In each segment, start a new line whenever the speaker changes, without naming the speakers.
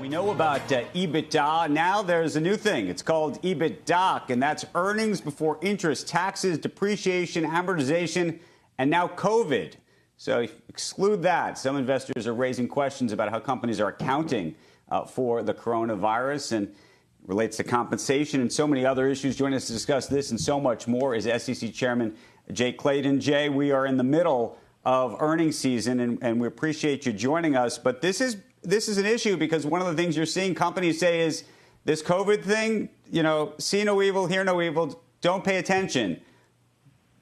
We know about EBITDA. Now there's a new thing. It's called EBITDA, and that's earnings before interest, taxes, depreciation, amortization, and now COVID. So exclude that. Some investors are raising questions about how companies are accounting for the coronavirus and relates to compensation and so many other issues. Joining us to discuss this and so much more is SEC Chairman Jay Clayton. Jay, we are in the middle of earnings season, and we appreciate you joining us. But this is an issue because one of the things you're seeing companies say is this COVID thing, see no evil, hear no evil, don't pay attention.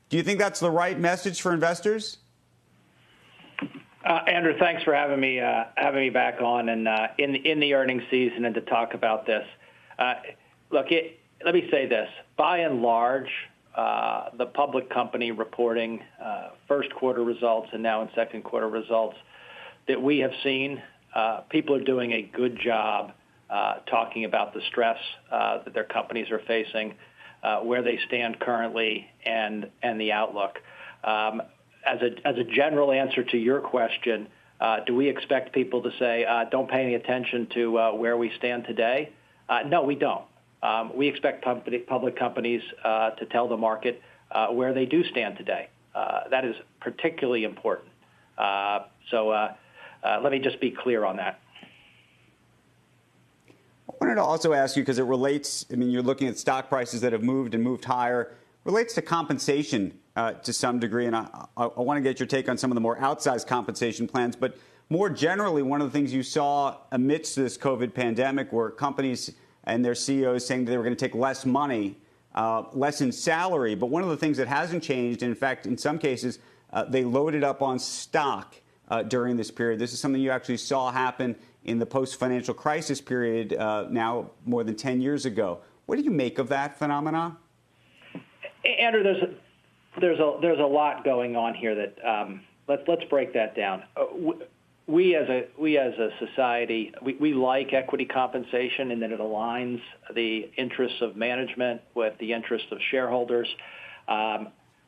Do you think that's the right message for investors?
Andrew, thanks for having me back on and in the earnings season and to talk about this. Let me say this. By and large, the public company reporting first quarter results and now in second quarter results that we have seen, people are doing a good job talking about the stress that their companies are facing, where they stand currently, and the outlook. As a general answer to your question, do we expect people to say, don't pay any attention to where we stand today? No, we don't. We expect public companies to tell the market where they do stand today. That is particularly important. So let me just be clear on that.
I wanted to also ask you, because it relates, you're looking at stock prices that have moved and moved higher, relates to compensation to some degree. And I want to get your take on some of the more outsized compensation plans. But more generally, one of the things you saw amidst this COVID pandemic were companies and their CEOs saying that they were going to take less money, less in salary. But one of the things that hasn't changed, and in fact, in some cases, they loaded up on stock during this period. This is something you actually saw happen in the post-financial crisis period now more than 10 years ago. What do you make of that phenomenon?
Andrew, there's a lot going on here that let's break that down. We as a society, we like equity compensation in that it aligns the interests of management with the interests of shareholders.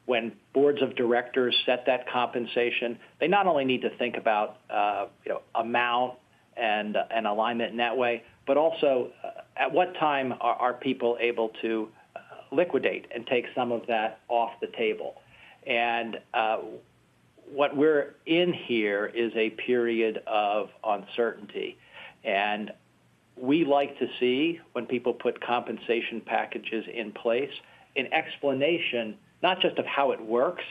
When boards of directors set that compensation, they not only need to think about amount and alignment in that way, but also at what time are people able to liquidate and take some of that off the table. And what we're in here is a period of uncertainty. And we like to see, when people put compensation packages in place, an explanation not just of how it works,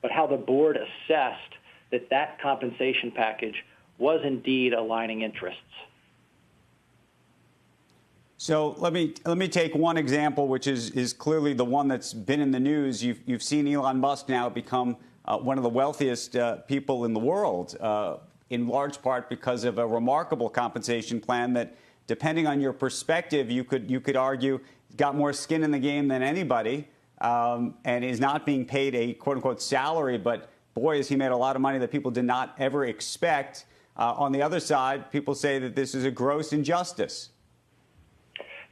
but how the board assessed that compensation package was indeed aligning interests.
So let me take one example, which is clearly the one that's been in the news. You've seen Elon Musk now become one of the wealthiest people in the world, in large part because of a remarkable compensation plan that, depending on your perspective, you could argue got more skin in the game than anybody, and is not being paid a quote-unquote salary. But boy, has he made a lot of money that people did not ever expect. On the other side, people say that this is a gross injustice.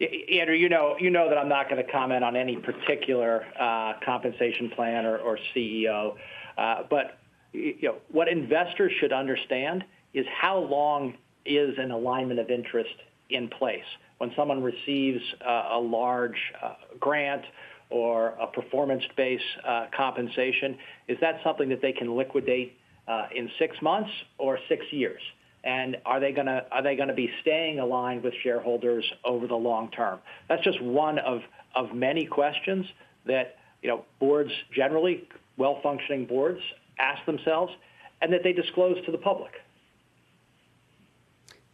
Andrew, you know that I'm not going to comment on any particular compensation plan or CEO. But what investors should understand is how long is an alignment of interest in place. When someone receives a large grant or a performance-based compensation, is that something that they can liquidate in 6 months or 6 years? And are they going to be staying aligned with shareholders over the long term? That's just one of many questions that boards generally, well-functioning boards, ask themselves, and that they disclose to the public.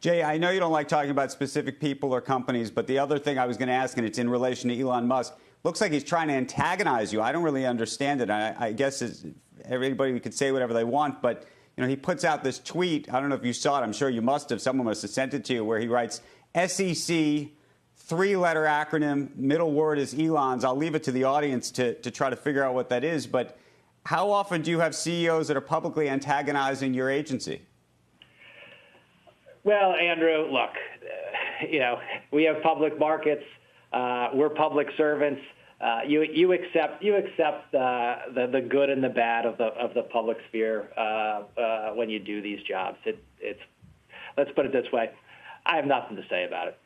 Jay, I know you don't like talking about specific people or companies, but the other thing I was going to ask, and it's in relation to Elon Musk, looks like he's trying to antagonize you. I don't really understand it. I guess everybody could say whatever they want, but he puts out this tweet. I don't know if you saw it. I'm sure you must have. Someone must have sent it to you, where he writes, SEC, 3-letter acronym, middle word is Elon's. I'll leave it to the audience to try to figure out what that is. But how often do you have CEOs that are publicly antagonizing your agency?
Well, Andrew, look, we have public markets. We're public servants. You accept the good and the bad of the public sphere when you do these jobs. Let's put it this way. I have nothing to say about it.